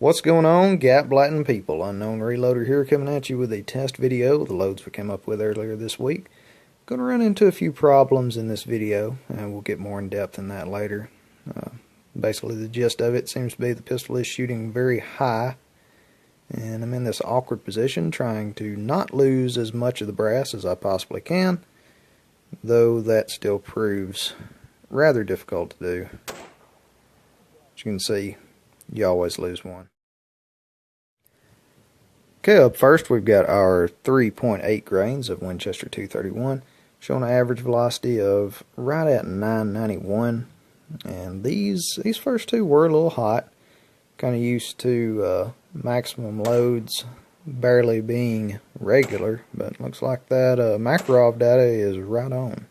What's going on, gap-blatting people? Unknown Reloader here, coming at you with a test video of the loads we came up with earlier this week. Going to run into a few problems in this video, and we'll get more in depth in that later. Basically, the gist of it seems to be the pistol is shooting very high, and I'm in this awkward position trying to not lose as much of the brass as I possibly can, though that still proves rather difficult to do. As you can see, you always lose one. Okay, up first we've got our 3.8 grains of Winchester 231, showing an average velocity of right at 991. And these first two were a little hot. Kind of used to maximum loads barely being regular, but looks like that Makarov data is right on.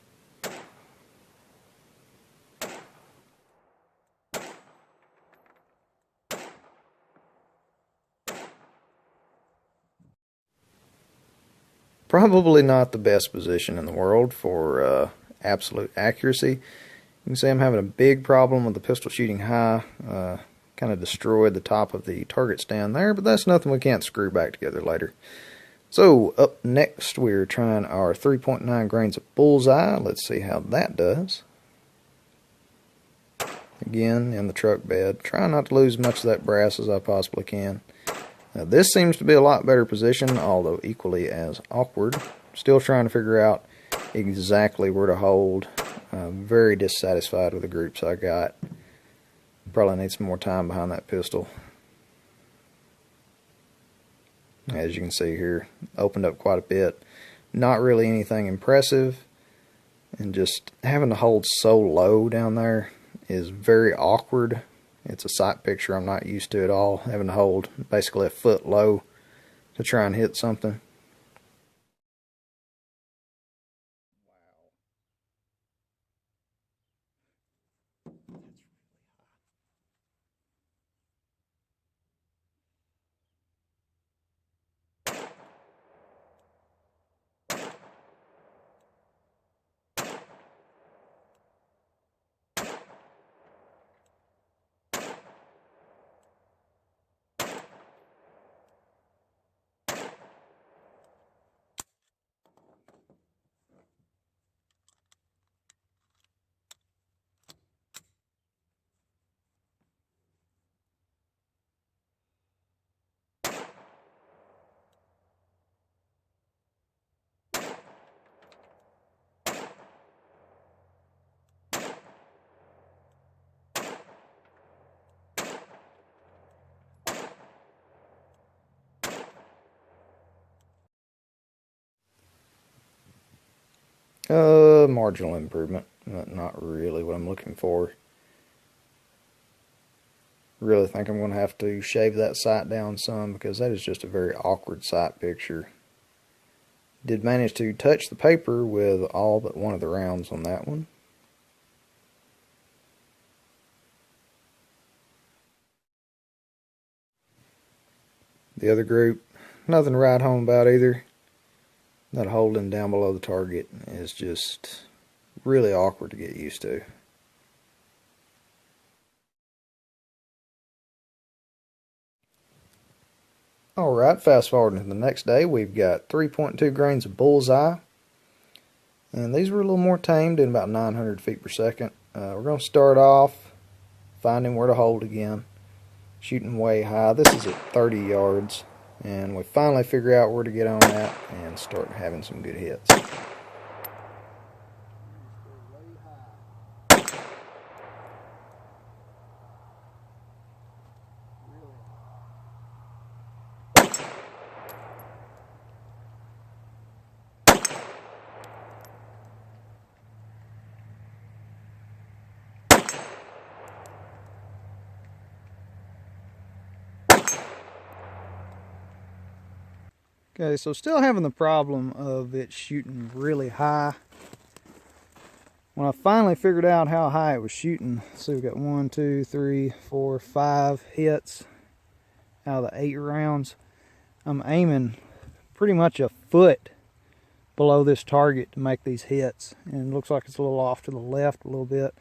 Probably not the best position in the world for absolute accuracy. You can see I'm having a big problem with the pistol shooting high. Kind of destroyed the top of the target stand there, but that's nothing we can't screw back together later. So up next we're trying our 3.9 grains of bullseye. Let's see how that does. Again, in the truck bed. Trying not to lose as much of that brass as I possibly can. Now, this seems to be a lot better position, although equally as awkward. Still trying to figure out exactly where to hold. Very dissatisfied with the groups I got. Probably need some more time behind that pistol. As you can see here, opened up quite a bit. Not really anything impressive. And just having to hold so low down there is very awkward. It's a sight picture I'm not used to at all, having to hold basically a foot low to try and hit something. Marginal improvement. Not really what I'm looking for. Really think I'm going to have to shave that sight down some, because that is just a very awkward sight picture. Did manage to touch the paper with all but one of the rounds on that one. The other group, nothing to write home about either. That holding down below the target is just really awkward to get used to. Alright, fast forwarding to the next day, we've got 3.2 grains of bullseye. And these were a little more tame, doing about 900 feet per second. We're going to start off finding where to hold again. Shooting way high. This is at 30 yards. And we finally figure out where to get on that and start having some good hits. Okay, so still having the problem of it shooting really high. When I finally figured out how high it was shooting, so we got 1, 2, 3, 4, 5 hits out of the 8 rounds. I'm aiming pretty much a foot below this target to make these hits, and it looks like it's a little off to the left a little bit.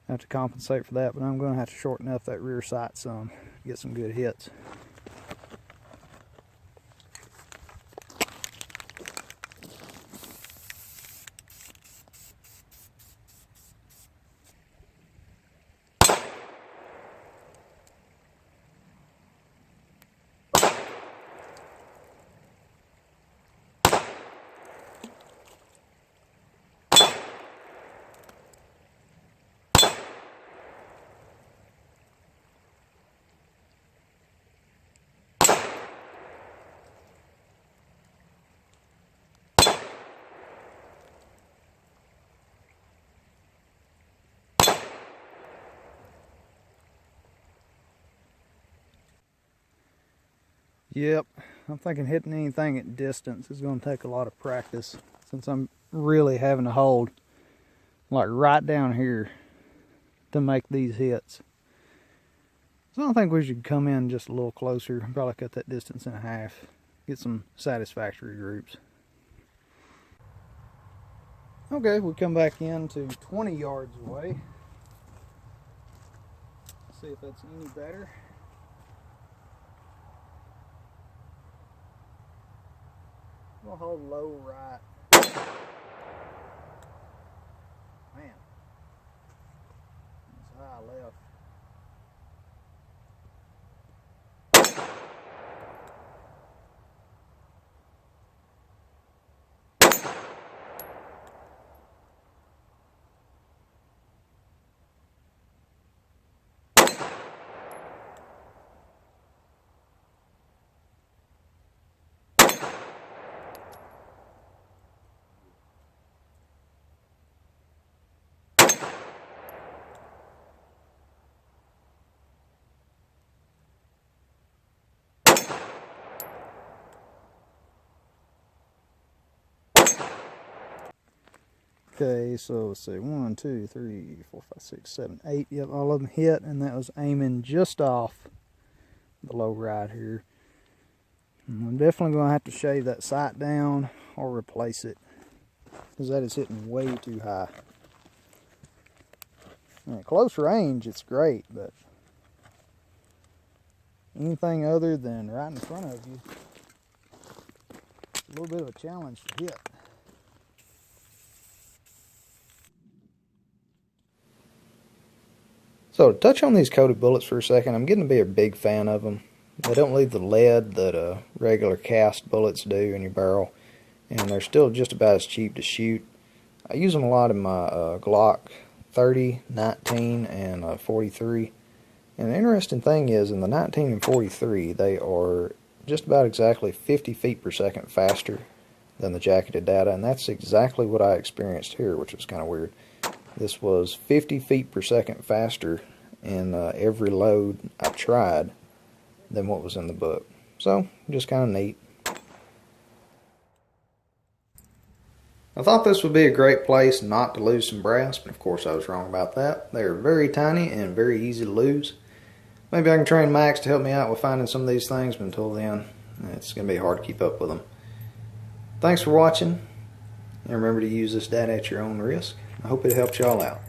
have to compensate for that, but I'm going to have to shorten up that rear sight some to get some good hits. Yep, I'm thinking hitting anything at distance is going to take a lot of practice, since I'm really having to hold like right down here to make these hits. So I think we should come in just a little closer and probably cut that distance in half, get some satisfactory groups. Okay, we come back in to 20 yards away. See if that's any better. We'll hold low right. Man, it's high left. Okay, so let's see, 1, 2, 3, 4, 5, 6, 7, 8. Yep, all of them hit, and that was aiming just off the low right here. And I'm definitely going to have to shave that sight down or replace it, because that is hitting way too high. At close range, it's great, but anything other than right in front of you, it's a little bit of a challenge to hit. So to touch on these coated bullets for a second, I'm getting to be a big fan of them. They don't leave the lead that regular cast bullets do in your barrel, and they're still just about as cheap to shoot. I use them a lot in my Glock 30, 19, and 43. And the interesting thing is, in the 19 and 43, they are just about exactly 50 feet per second faster than the jacketed data, and that's exactly what I experienced here, which was kind of weird. This was 50 feet per second faster in every load I tried than what was in the book. So, just kind of neat. I thought this would be a great place not to lose some brass, but of course I was wrong about that. They are very tiny and very easy to lose. Maybe I can train Max to help me out with finding some of these things, but until then, it's going to be hard to keep up with them. Thanks for watching, and remember to use this data at your own risk. I hope it helps y'all out.